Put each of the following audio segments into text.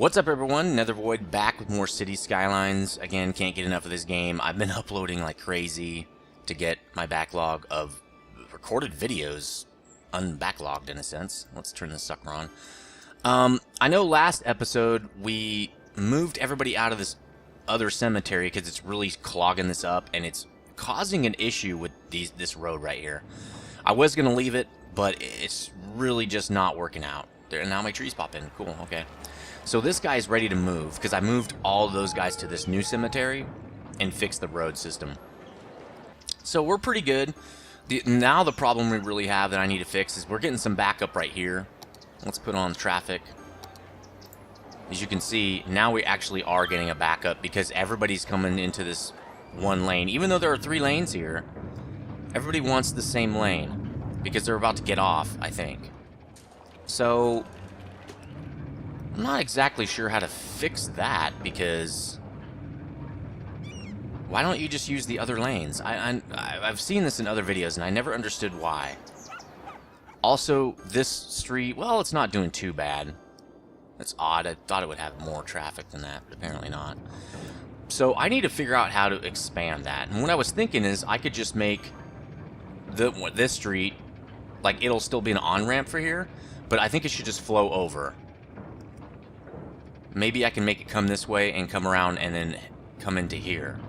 What's up, everyone? nethervvoid back with more Cities Skylines. Again, can't get enough of this game. I've been uploading like crazy to get my backlog of recorded videos unbacklogged in a sense. Let's turn this sucker on. I know last episode we moved everybody out of this other cemetery because it's really clogging this up and it's causing an issue with this road right here. I was going to leave it, but it's really just not working out. There, now my trees pop in. Cool, okay. So this guy's ready to move because I moved all of those guys to this new cemetery and fixed the road system. So we're pretty good. Now the problem we really have that I need to fix is we're getting some backup right here. Let's put on traffic. As you can see, now we actually are getting a backup because everybody's coming into this one lane. Even though there are 3 lanes here, everybody wants the same lane because they're about to get off, I think. So I'm not exactly sure how to fix that because why don't you just use the other lanes? I've seen this in other videos and I never understood why. Also, this street, well, it's not doing too bad. That's odd. I thought it would have more traffic than that, but apparently not. So I need to figure out how to expand that. And what I was thinking is I could just make this street, like it'll still be an on-ramp for here, but I think it should just flow over. Maybe I can make it come this way and come around and then come into here.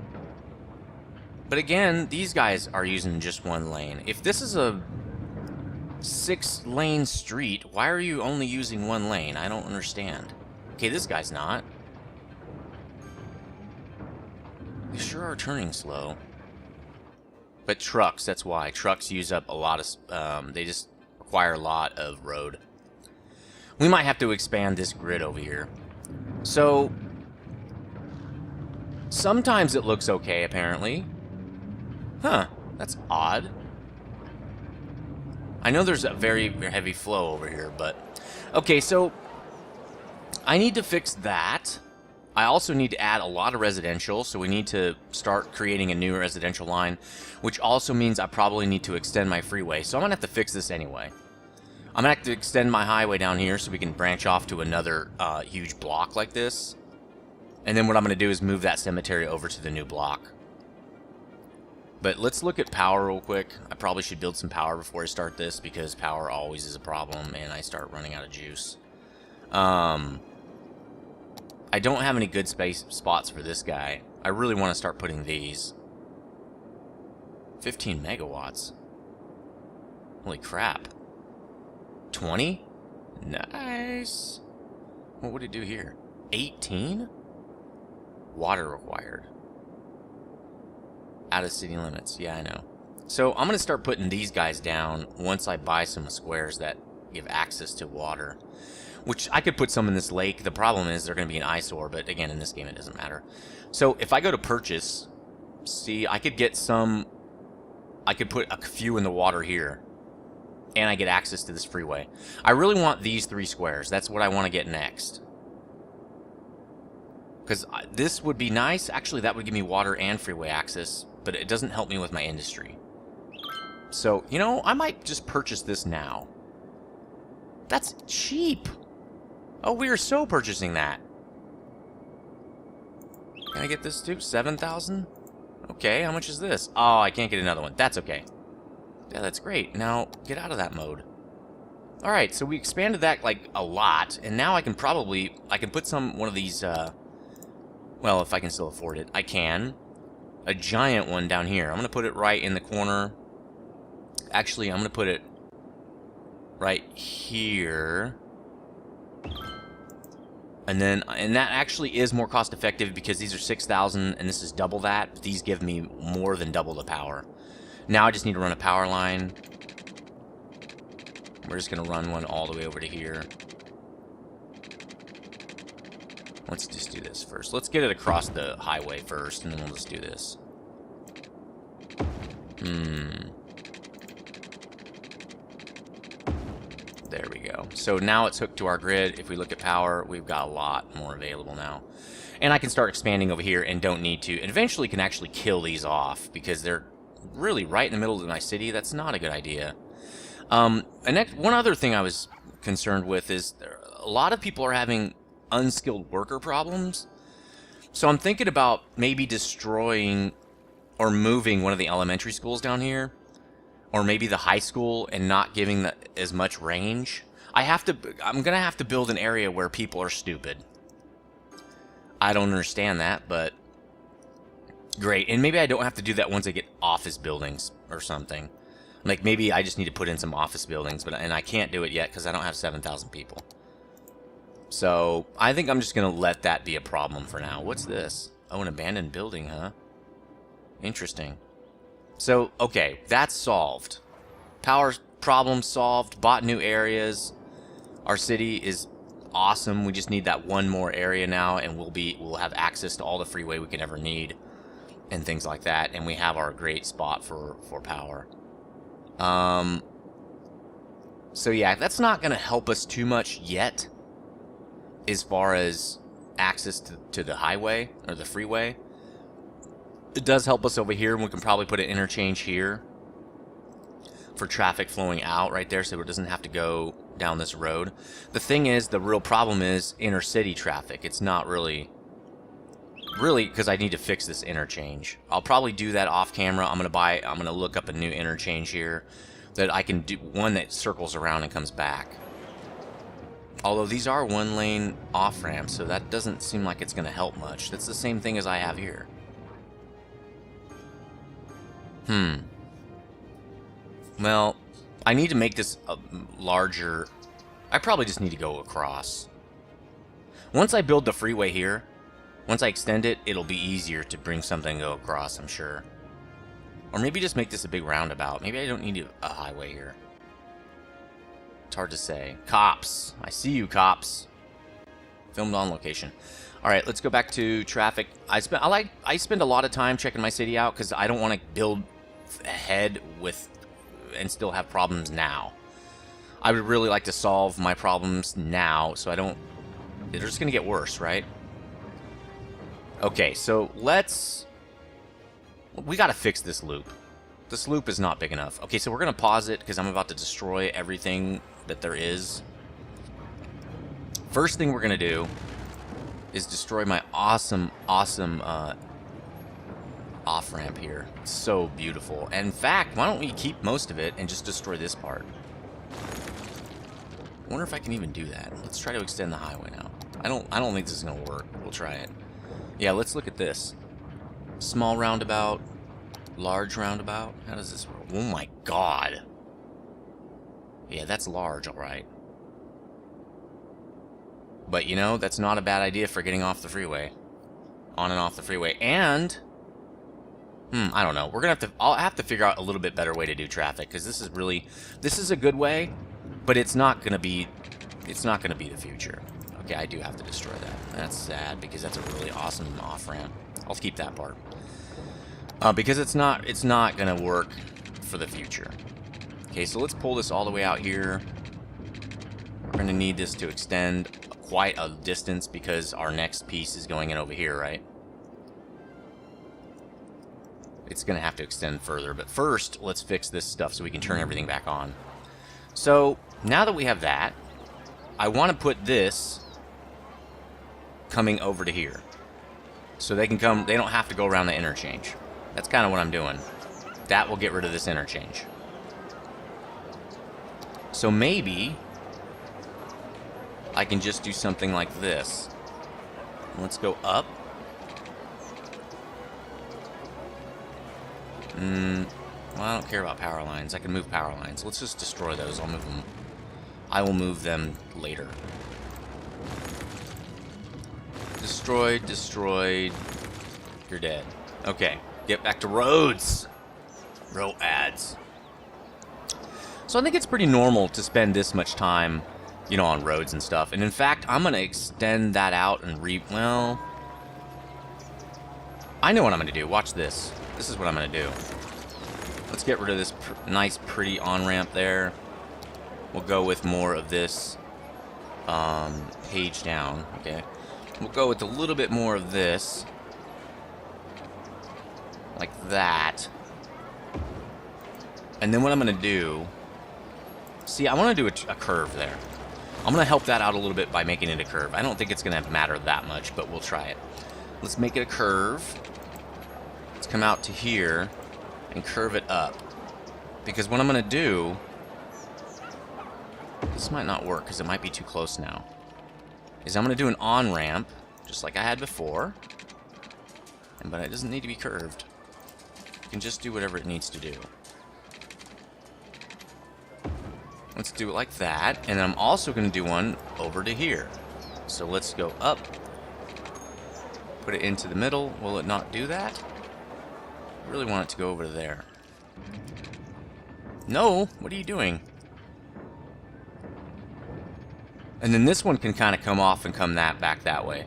But again, these guys are using just one lane. If this is a 6-lane street, why are you only using one lane? I don't understand. Okay, this guy's not. They sure are turning slow. But trucks, that's why. Trucks use up a lot of... they just require a lot of road. We might have to expand this grid over here. So, sometimes it looks okay, apparently. Huh, that's odd. I know there's a very heavy flow over here, but... Okay, so, I need to fix that. I also need to add a lot of residential, so we need to start creating a new residential line, which also means I probably need to extend my freeway, so I'm going to have to fix this anyway. I'm going to have to extend my highway down here so we can branch off to another huge block like this. And then what I'm going to do is move that cemetery over to the new block. But let's look at power real quick. I probably should build some power before I start this because power always is a problem and I start running out of juice. I don't have any good spots for this guy. I really want to start putting these. 15 megawatts. Holy crap. 20? Nice. What would it do here? 18? Water required. Out of city limits. Yeah, I know. So I'm going to start putting these guys down once I buy some squares that give access to water. Which I could put some in this lake. The problem is they're going to be an eyesore, but again, in this game it doesn't matter. So if I go to purchase, see, I could get some... I could put a few in the water here. And I get access to this freeway. I really want these 3 squares. That's what I want to get next. Because this would be nice. Actually, that would give me water and freeway access. But it doesn't help me with my industry. So, you know, I might just purchase this now. That's cheap. Oh, we are so purchasing that. Can I get this too? 7,000? Okay, how much is this? Oh, I can't get another one. That's okay. Yeah, that's great. Now, get out of that mode. Alright, so we expanded that, like, a lot, and now I can probably... I can put one of these, well, if I can still afford it, I can. A giant one down here. I'm going to put it right in the corner. Actually, I'm going to put it right here. And that actually is more cost-effective because these are 6,000, and this is double that. But these give me more than double the power. Now I just need to run a power line. We're just going to run one all the way over to here. Let's just do this first. Let's get it across the highway first, and then we'll just do this. There we go. So now it's hooked to our grid. If we look at power, we've got a lot more available now. And I can start expanding over here and don't need to. And eventually can actually kill these off because they're really right in the middle of my city. That's not a good idea. And one other thing I was concerned with is a lot of people are having unskilled worker problems. So I'm thinking about maybe destroying or moving one of the elementary schools down here, or maybe the high school, and not giving as much range. I'm gonna have to build an area where people are stupid. I don't understand that, but great. And maybe I don't have to do that once I get office buildings or something. Like maybe I just need to put in some office buildings, and I can't do it yet because I don't have 7,000 people. So I think I'm just gonna let that be a problem for now. What's this? Oh, an abandoned building, huh? Interesting. So, okay, that's solved. Power problem solved. Bought new areas. Our city is awesome. We just need that one more area now, and we'll have access to all the freeway we can ever need, and things like that. And we have our great spot for power. So yeah, that's not going to help us too much yet, as far as access to the highway or the freeway. It does help us over here, and we can probably put an interchange here for traffic flowing out right there, so it doesn't have to go down this road. The thing is, the real problem is inner city traffic. It's not really because I need to fix this interchange. I'll probably do that off camera. I'm gonna look up a new interchange here that I can do, one that circles around and comes back. Although these are one lane off ramps, so that doesn't seem like it's gonna help much. That's the same thing as I have here. Well, I need to make this larger. I probably just need to go across. Once I build the freeway here, once I extend it, it'll be easier to bring something go across, I'm sure. Or maybe just make this a big roundabout. Maybe I don't need a highway here. It's hard to say. Cops. I see you, cops. Filmed on location. Alright, let's go back to traffic. I spend a lot of time checking my city out because I don't want to build ahead with and still have problems now. I would really like to solve my problems now, so I don't... They're just going to get worse, right? Okay, so we got to fix this loop. This loop is not big enough. Okay, so we're going to pause it because I'm about to destroy everything that there is. First thing we're going to do is destroy my awesome off-ramp here. It's so beautiful. And in fact, why don't we keep most of it and just destroy this part? I wonder if I can even do that. Let's try to extend the highway now. I don't think this is going to work. We'll try it. Yeah, let's look at this. Small roundabout, large roundabout. How does this work? Oh my god. Yeah, that's large, alright. But, you know, that's not a bad idea for getting off the freeway. On and off the freeway. And... I don't know. I'll have to figure out a little bit better way to do traffic, because this is a good way, but it's not gonna be the future. Okay, I do have to destroy that. That's sad, because that's a really awesome off-ramp. I'll keep that part. Because it's not gonna work for the future. Okay, so let's pull this all the way out here. We're gonna need this to extend quite a distance, because our next piece is going in over here, right? It's going to have to extend further, but first, let's fix this stuff so we can turn everything back on. So, now that we have that, I want to put this coming over to here. So they don't have to go around the interchange. That's kind of what I'm doing. That will get rid of this interchange. So maybe I can just do something like this. Let's go up. Well, I don't care about power lines. I can move power lines. Let's just destroy those. I'll move them. I will move them later. Destroyed. You're dead. Okay, get back to roads. Row ads. So I think it's pretty normal to spend this much time, you know, on roads and stuff. And in fact, I'm going to extend that out and well, I know what I'm going to do. Watch this. This is what I'm going to do. Let's get rid of this nice, pretty on-ramp there. We'll go with more of this page down. Okay. We'll go with a little bit more of this. Like that. And then what I'm going to do... See, I want to do a curve there. I'm going to help that out a little bit by making it a curve. I don't think it's going to matter that much, but we'll try it. Let's make it a curve. Let's come out to here and curve it up. Because what I'm going to do... This might not work because it might be too close now. Is I'm going to do an on-ramp, just like I had before. But it doesn't need to be curved. You can just do whatever it needs to do. Let's do it like that. And then I'm also going to do one over to here. So let's go up. Put it into the middle. Will it not do that? I really want it to go over there. No! What are you doing? And then this one can kind of come off and come back that way.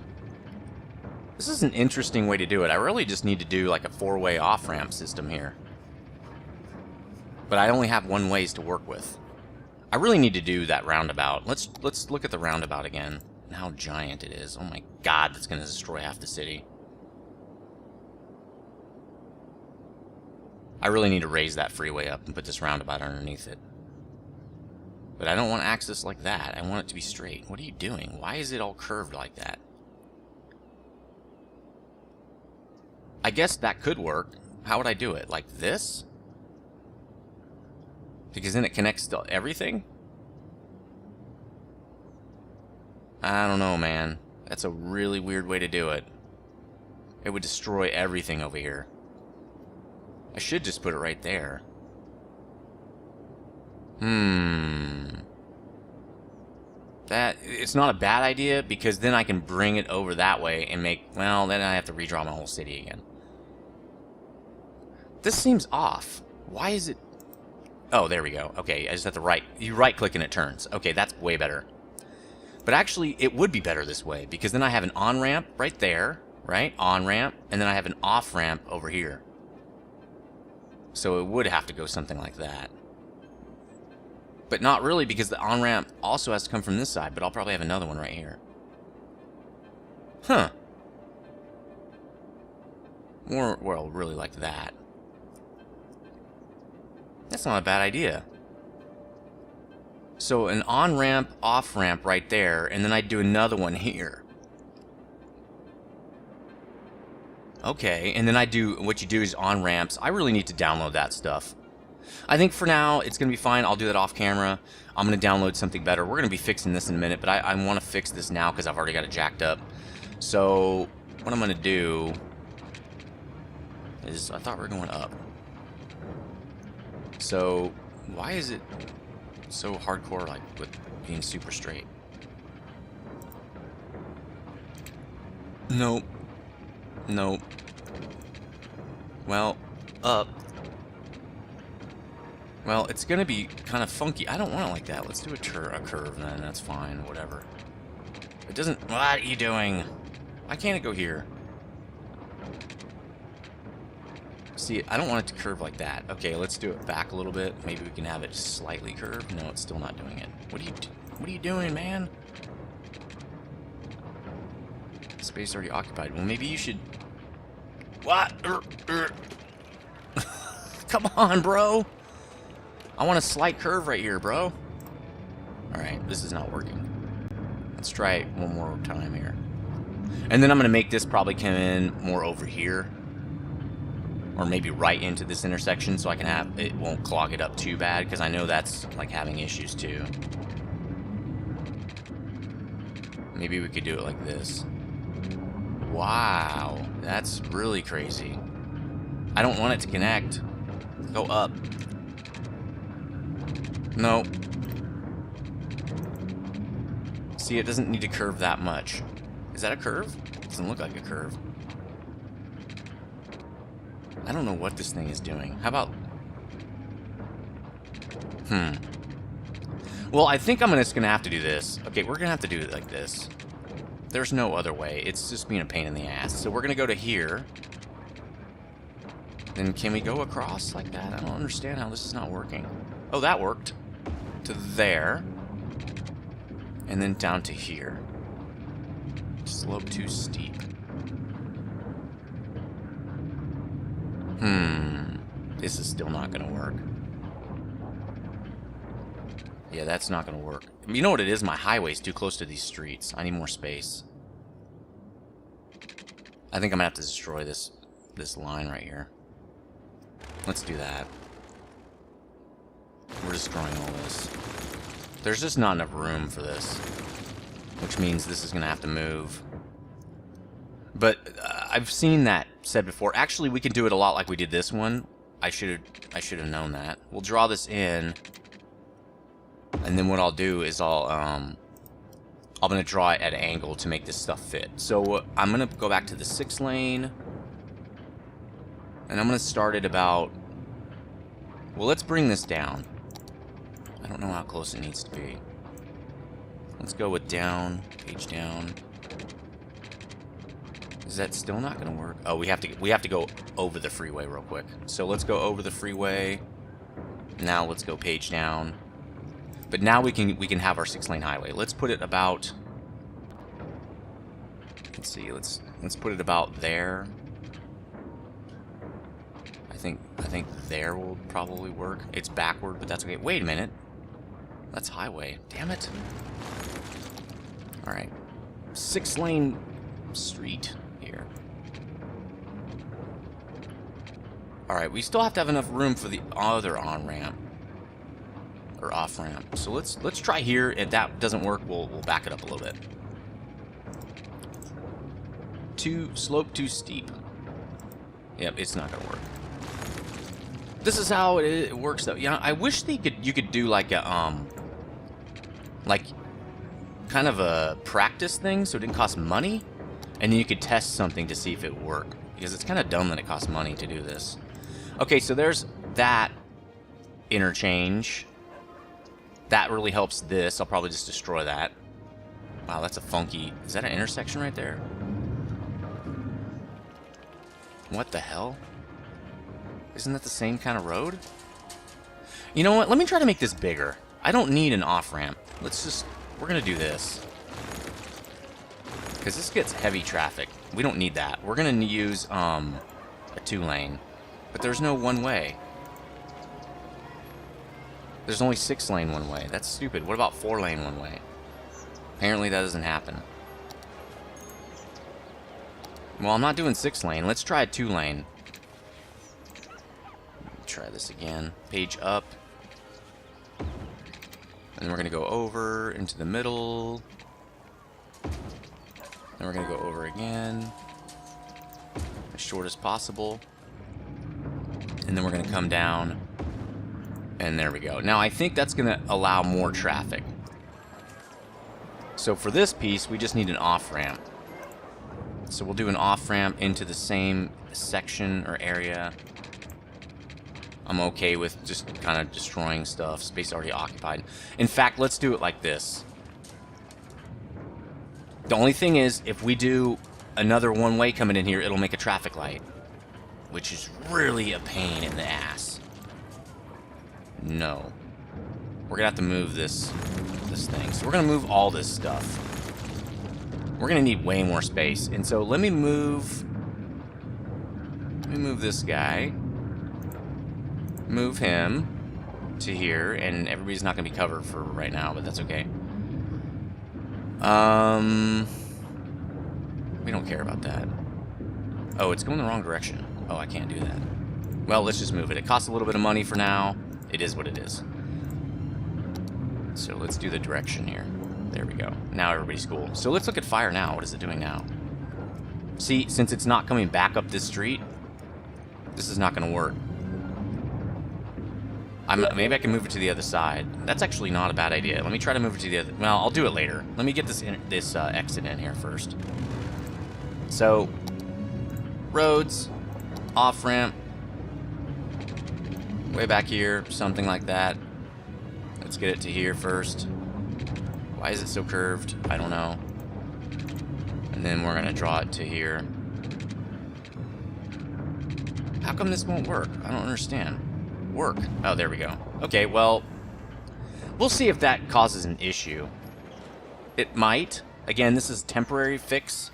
This is an interesting way to do it. I really just need to do like a 4-way off-ramp system here. But I only have 1 ways to work with. I really need to do that roundabout. Let's look at the roundabout again. And how giant it is. Oh my god, that's going to destroy half the city. I really need to raise that freeway up and put this roundabout underneath it. But I don't want access like that. I want it to be straight. What are you doing? Why is it all curved like that? I guess that could work. How would I do it? Like this? Because then it connects to everything? I don't know, man. That's a really weird way to do it. It would destroy everything over here. I should just put it right there. It's not a bad idea, because then I can bring it over that way and make... Well, then I have to redraw my whole city again. This seems off. Why is it... Oh, there we go. Okay, I just have to you right-click and it turns. Okay, that's way better. But actually, it would be better this way, because then I have an on-ramp right there, right? On-ramp, and then I have an off-ramp over here. So it would have to go something like that. But not really, because the on-ramp also has to come from this side, but I'll probably have another one right here. Huh. Or, well, really like that. That's not a bad idea. So an on-ramp, off-ramp right there, and then I'd do another one here. Okay, and then I do, what you do is on-ramps. I really need to download that stuff. I think for now, it's going to be fine. I'll do that off camera. I'm going to download something better. We're going to be fixing this in a minute, but I want to fix this now because I've already got it jacked up. So what I'm going to do is, I thought we were going up. So why is it so hardcore, like, with being super straight? Nope. Nope. Well, up. Well, it's going to be kind of funky. I don't want it like that. Let's do a curve then. That's fine. Whatever. It doesn't... What are you doing? Why can't it go here? See, I don't want it to curve like that. Okay, let's do it back a little bit. Maybe we can have it slightly curved. No, it's still not doing it. What are you doing, man? Space already occupied. Well, maybe you should... What? Come on, bro. I want a slight curve right here, bro. Alright, this is not working. Let's try it one more time here. And then I'm going to make this probably come in more over here. Or maybe right into this intersection so I can have... It won't clog it up too bad, because I know that's, like, having issues too. Maybe we could do it like this. Wow, that's really crazy. I don't want it to connect. Go up. No. See, it doesn't need to curve that much. Is that a curve? Doesn't look like a curve. I don't know what this thing is doing. How about... Well, I think I'm just going to have to do this. Okay, we're going to have to do it like this. There's no other way. It's just being a pain in the ass. So we're going to go to here. Then can we go across like that? I don't understand how this is not working. Oh, that worked. To there. And then down to here. Slope too steep. This is still not going to work. Yeah, that's not going to work. You know what it is? My highway's too close to these streets. I need more space. I think I'm going to have to destroy this line right here. Let's do that. We're destroying all this. There's just not enough room for this, which means this is going to have to move. But I've seen that said before. Actually, we can do it a lot like we did this one. I should have known that. We'll draw this in, and then what I'll do is I'm going to draw it at an angle to make this stuff fit. So I'm going to go back to the 6 lane, and I'm going to start it about... Well, let's bring this down. I don't know how close it needs to be. Let's go with down, page down. Is that still not going to work? Oh, we have to go over the freeway real quick. So let's go over the freeway. Now let's go page down. But now we can have our 6-lane highway. Let's put it about... Let's see. Let's put it about there. I think there will probably work. It's backward, but that's okay. Wait a minute. That's highway. Damn it. All right. 6-lane street here. All right. We still have to have enough room for the other on-ramp or off-ramp. So let's try here. If that doesn't work, we'll back it up a little bit. Slope too steep. Yep, it's not gonna work. This is how it works, though. Yeah, I wish you could do like a like kind of a practice thing, so it didn't cost money, and then you could test something to see if it would work. Because it's kind of dumb that it costs money to do this. Okay, so there's that interchange. That really helps this. I'll probably just destroy that. Wow, that's a funky... Is that an intersection right there? What the hell? Isn't that the same kind of road? You know what? Let me try to make this bigger. I don't need an off-ramp. We're going to do this. Because this gets heavy traffic. We don't need that. We're going to use a 2-lane. But there's no one-way. There's only 6-lane one-way. That's stupid. What about 4-lane one-way? Apparently that doesn't happen. Well, I'm not doing 6-lane. Let's try a 2-lane. Try this again. Page up. And we're going to go over into the middle. Then we're going to go over again. As short as possible. And then we're going to come down. And there we go. Now, I think that's going to allow more traffic. So for this piece, we just need an off-ramp. So we'll do an off-ramp into the same section or area. I'm okay with just kind of destroying stuff. Space already occupied. In fact, let's do it like this. The only thing is, if we do another one-way coming in here, it'll make a traffic light. Which is really a pain in the ass. No. We're going to have to move this thing. So we're going to move all this stuff. We're going to need way more space. And so let me move this guy. Move him to here, and everybody's not going to be covered for right now, but that's okay. We don't care about that. Oh, it's going the wrong direction. Oh, I can't do that. Well, let's just move it. It costs a little bit of money for now. It is what it is. So let's do the direction here. There we go. Now everybody's cool. So let's look at fire now. What is it doing now? See, since it's not coming back up this street, this is not going to work. Maybe I can move it to the other side. That's actually not a bad idea. Let me try to move it to the other... Well, I'll do it later. Let me get this exit in here first. So, roads, off-ramp, way back here, something like that. Let's get it to here first. Why is it so curved? I don't know. And then we're going to draw it to here. How come this won't work? I don't understand. Work. Oh, there we go. Okay, well, we'll see if that causes an issue. It might. Again, this is a temporary fix.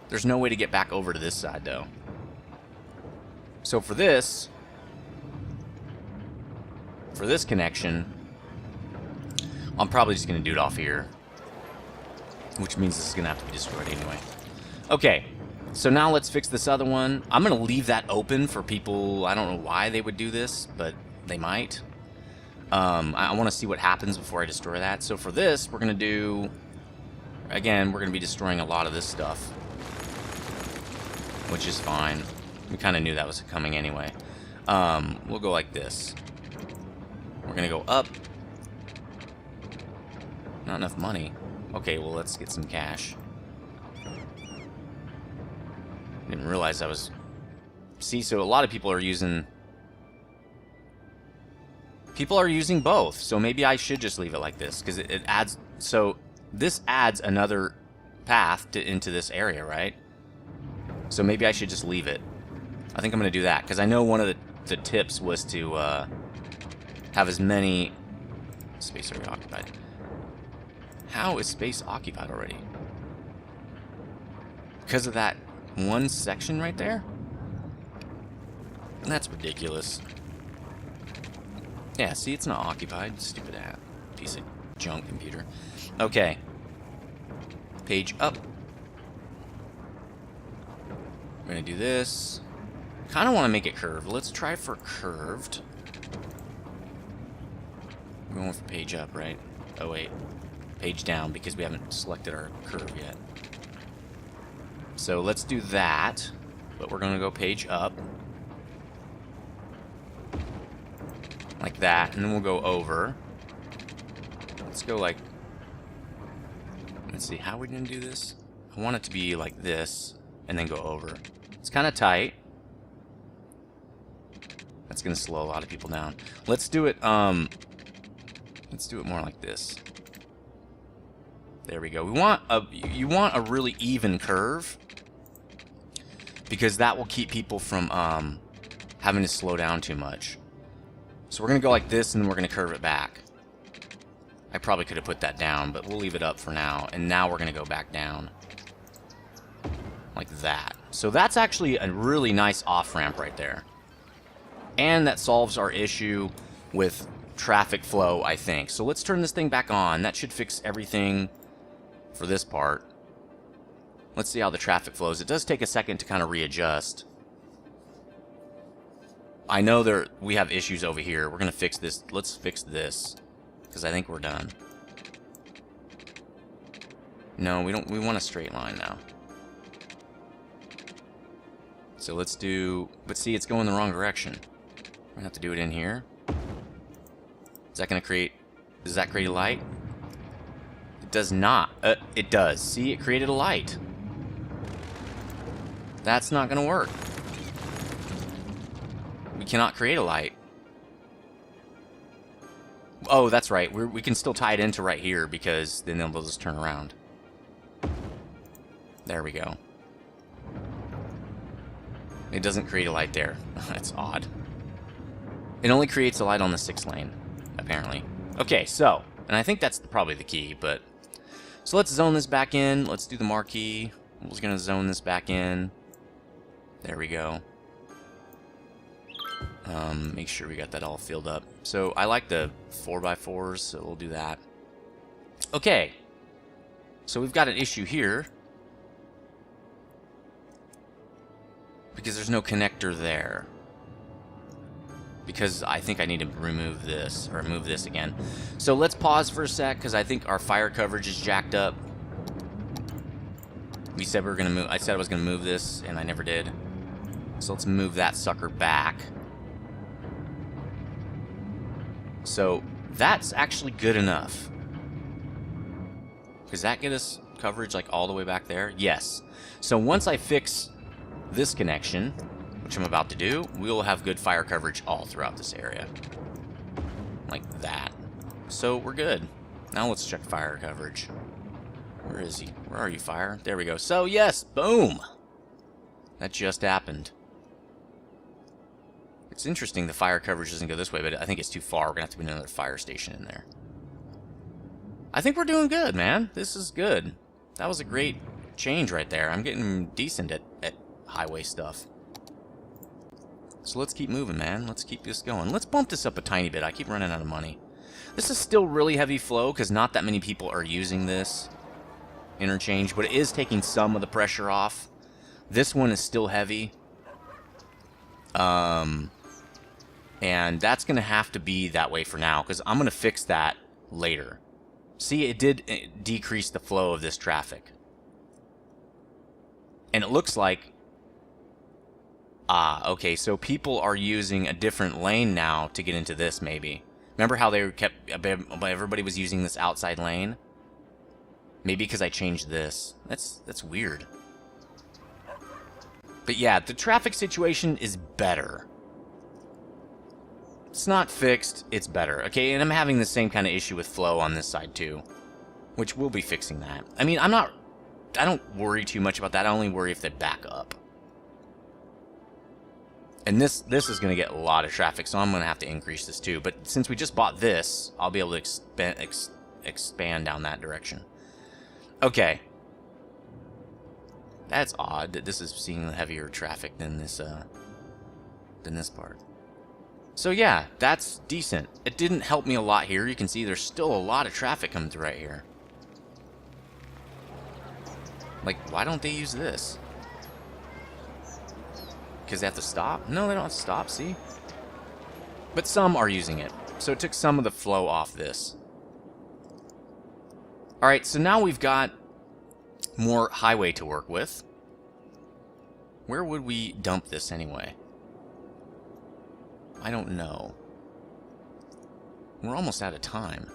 There's no way to get back over to this side, though. So for this connection, I'm probably just going to do it off here. Which means this is going to have to be destroyed anyway. Okay, so now let's fix this other one. I'm going to leave that open for people. I don't know why they would do this, but they might. I want to see what happens before I destroy that. So for this, we're going to do... Again, we're going to be destroying a lot of this stuff. Which is fine. We kind of knew that was coming anyway. We'll go like this. We're going to go up. Not enough money. Okay, well, let's get some cash. Didn't realize I was... See, so a lot of people are using... People are using both, so maybe I should just leave it like this, because it adds... So, this adds another path into this area, right? So maybe I should just leave it. I think I'm going to do that, because I know one of the tips was to have as many... Space area occupied. How is space occupied already? Because of that one section right there? That's ridiculous. Yeah, see, it's not occupied. Stupid ass. Piece of junk computer. Okay. Page up. We're going to do this. Kind of want to make it curved. Let's try for curved. We're going for page up, right? Oh, wait. Page down, because we haven't selected our curve yet. So let's do that, but we're going to go page up. Like that, and then we'll go over. Let's go like... Let's see, how are we going to do this? I want it to be like this, and then go over. It's kind of tight. That's going to slow a lot of people down. Let's do it, let's do it more like this. There we go. You want a really even curve, because that will keep people from having to slow down too much. So we're going to go like this, and then we're going to curve it back. I probably could have put that down, but we'll leave it up for now. And now we're going to go back down. Like that. So that's actually a really nice off-ramp right there. And that solves our issue with traffic flow, I think. So let's turn this thing back on. That should fix everything for this part. Let's see how the traffic flows. It does take a second to kind of readjust. I know we have issues over here. We're going to fix this. Let's fix this, because I think we're done. No, we don't. We want a straight line now. So let's do... But see, it's going the wrong direction. We're going to have to do it in here. Is that going to create... Does that create a light? It does not. It does. See, it created a light. That's not going to work. We cannot create a light. Oh, that's right. We can still tie it into right here, because then they'll just turn around. There we go. It doesn't create a light there. That's odd. It only creates a light on the 6th lane, apparently. Okay, so, and I think that's probably the key, but... So let's zone this back in. Let's do the marquee. I'm just going to zone this back in. There we go. Make sure we got that all filled up. So I like the 4x4s, so we'll do that. Okay. So we've got an issue here, because there's no connector there. Because I think I need to remove this, or move this again. So let's pause for a sec, because I think our fire coverage is jacked up. We said we were going to move... I said I was going to move this, and I never did. So let's move that sucker back. So that's actually good enough. Does that get us coverage like all the way back there? Yes. So once I fix this connection, which I'm about to do, we'll have good fire coverage all throughout this area. Like that. So we're good. Now let's check fire coverage. Where is he? Where are you, fire? There we go. So yes, boom! That just happened. It's interesting the fire coverage doesn't go this way, but I think it's too far. We're going to have to put another fire station in there. I think we're doing good, man. This is good. That was a great change right there. I'm getting decent at highway stuff. So let's keep moving, man. Let's keep this going. Let's bump this up a tiny bit. I keep running out of money. This is still really heavy flow because not that many people are using this interchange, but it is taking some of the pressure off. This one is still heavy. And that's going to have to be that way for now because I'm going to fix that later. See, it did decrease the flow of this traffic. And it looks like... Ah, okay, so people are using a different lane now to get into this, maybe. Remember how they kept... everybody was using this outside lane? Maybe because I changed this. That's weird. But yeah, the traffic situation is better. It's not fixed, it's better. Okay, and I'm having the same kind of issue with flow on this side too. Which we'll be fixing that. I mean, I don't worry too much about that. I only worry if they back up. And this is going to get a lot of traffic, so I'm going to have to increase this too. But since we just bought this, I'll be able to expand down that direction. Okay. That's odd that this is seeing heavier traffic than this part. So yeah, that's decent. It didn't help me a lot here. You can see there's still a lot of traffic coming through right here. Like, why don't they use this? Because they have to stop? No, they don't have to stop, see? But some are using it. So it took some of the flow off this. Alright, so now we've got more highway to work with. Where would we dump this anyway? I don't know. We're almost out of time.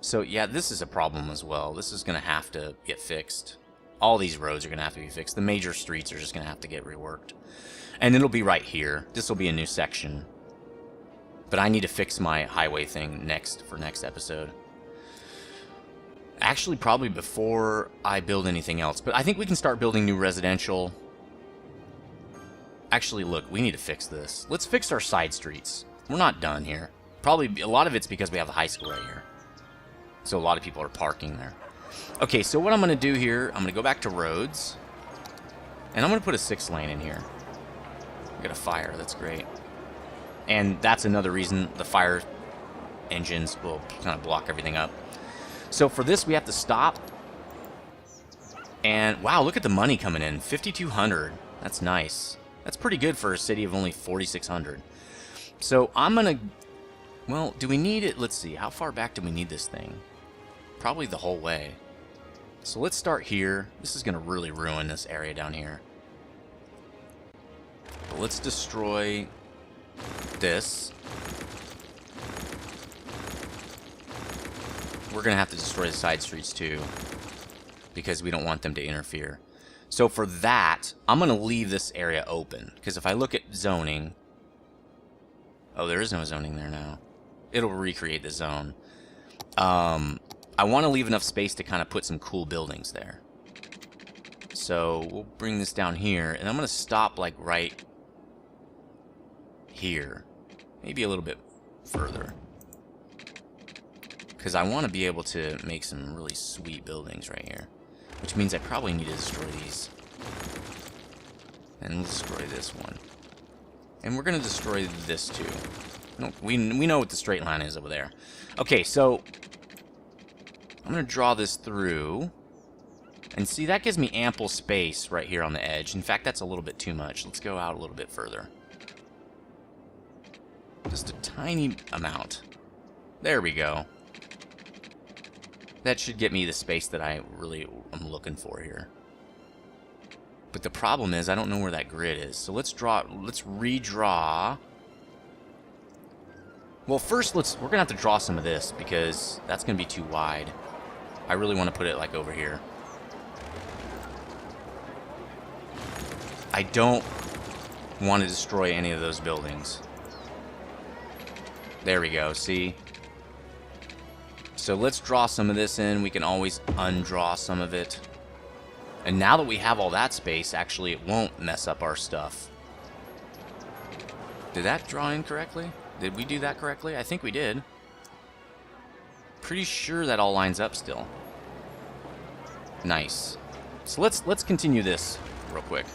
So yeah, this is a problem as well. This is going to have to get fixed. All these roads are going to have to be fixed. The major streets are just going to have to get reworked. And it'll be right here. This will be a new section. But I need to fix my highway thing for next episode. Actually, probably before I build anything else. But I think we can start building new residential. Actually, look, we need to fix this. Let's fix our side streets. We're not done here. Probably a lot of it's because we have the high school right here. So a lot of people are parking there. Okay, so what I'm going to do here, I'm going to go back to roads. And I'm going to put a 6-lane in here. We got a fire, that's great. And that's another reason the fire engines will kind of block everything up. So for this, we have to stop. And wow, look at the money coming in. 5,200. That's nice. That's pretty good for a city of only 4,600. So I'm going to... Well, do we need it? Let's see. How far back do we need this thing? Probably the whole way. So let's start here. This is going to really ruin this area down here. But let's destroy this. We're going to have to destroy the side streets too, because we don't want them to interfere. So for that, I'm going to leave this area open, because if I look at zoning... Oh, there is no zoning there now. It'll recreate the zone. I want to leave enough space to kind of put some cool buildings there. So we'll bring this down here, and I'm going to stop like right here. Maybe a little bit further. Because I want to be able to make some really sweet buildings right here. Which means I probably need to destroy these. And we'll destroy this one. And we're going to destroy this too. No, we know what the straight line is over there. Okay, so I'm going to draw this through. And see, that gives me ample space right here on the edge. In fact, that's a little bit too much. Let's go out a little bit further. Just a tiny amount. There we go. That should get me the space that I really am looking for here. But the problem is I don't know where that grid is. So let's redraw. Well, first we're going to have to draw some of this because that's going to be too wide. I really want to put it like over here. I don't want to destroy any of those buildings. There we go, see? So let's draw some of this in. We can always undraw some of it. And now that we have all that space, actually it won't mess up our stuff. Did that draw in correctly? Did we do that correctly? I think we did. Pretty sure that all lines up still. Nice. So let's continue this real quick.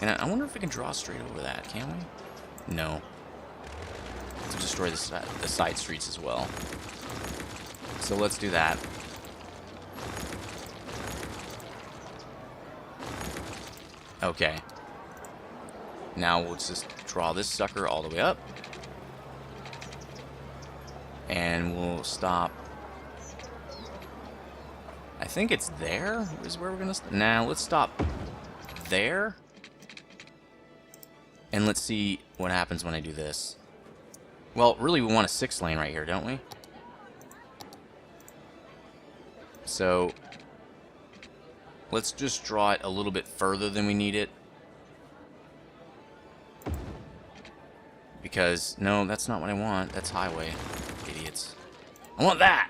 And I wonder if we can draw straight over that, can we? No. destroy the side streets as well. So let's do that. Okay. Now we'll just draw this sucker all the way up. And we'll stop. I think it's there is where we're going to... Now, let's stop there. And let's see what happens when I do this. Well, really, we want a 6-lane right here, don't we? So, let's just draw it a little bit further than we need it. Because, no, that's not what I want. That's highway. Idiots. I want that!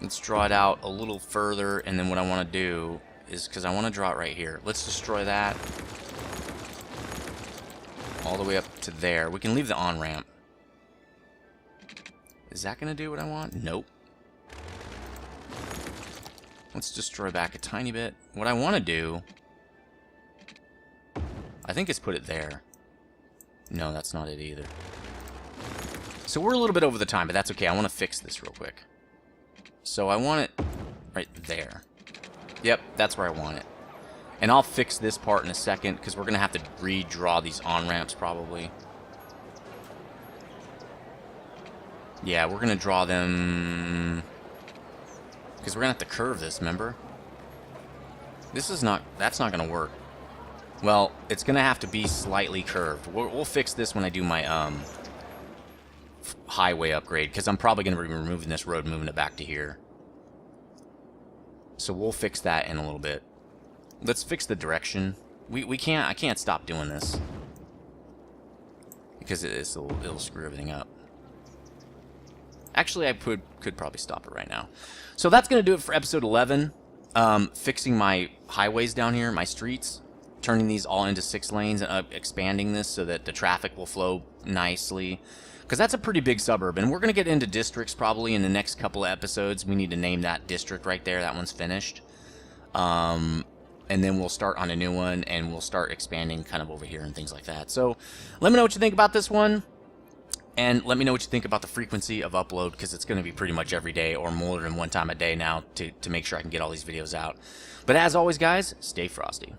Let's draw it out a little further, and then what I want to do is, because I want to draw it right here. Let's destroy that. All the way up to there. We can leave the on-ramp. Is that going to do what I want? Nope. Let's destroy back a tiny bit. What I want to do, I think, is put it there. No, that's not it either. So we're a little bit over the time, but that's okay. I want to fix this real quick. So I want it right there. Yep, that's where I want it. And I'll fix this part in a second, because we're going to have to redraw these on-ramps probably. Yeah, we're going to draw them... Because we're going to have to curve this, remember? This is not... That's not going to work. Well, it's going to have to be slightly curved. We'll fix this when I do my highway upgrade, because I'm probably going to be removing this road, moving it back to here. So we'll fix that in a little bit. Let's fix the direction. We can't... I can't stop doing this, because it'll screw everything up. Actually, I could probably stop it right now. So that's going to do it for episode 11. Fixing my highways down here, my streets. Turning these all into 6 lanes and expanding this so that the traffic will flow nicely. Because that's a pretty big suburb. And we're going to get into districts probably in the next couple of episodes. We need to name that district right there. That one's finished. And then we'll start on a new one. And we'll start expanding kind of over here and things like that. So let me know what you think about this one. And let me know what you think about the frequency of upload. Because it's going to be pretty much every day or more than one time a day now. To make sure I can get all these videos out. But as always, guys, stay frosty.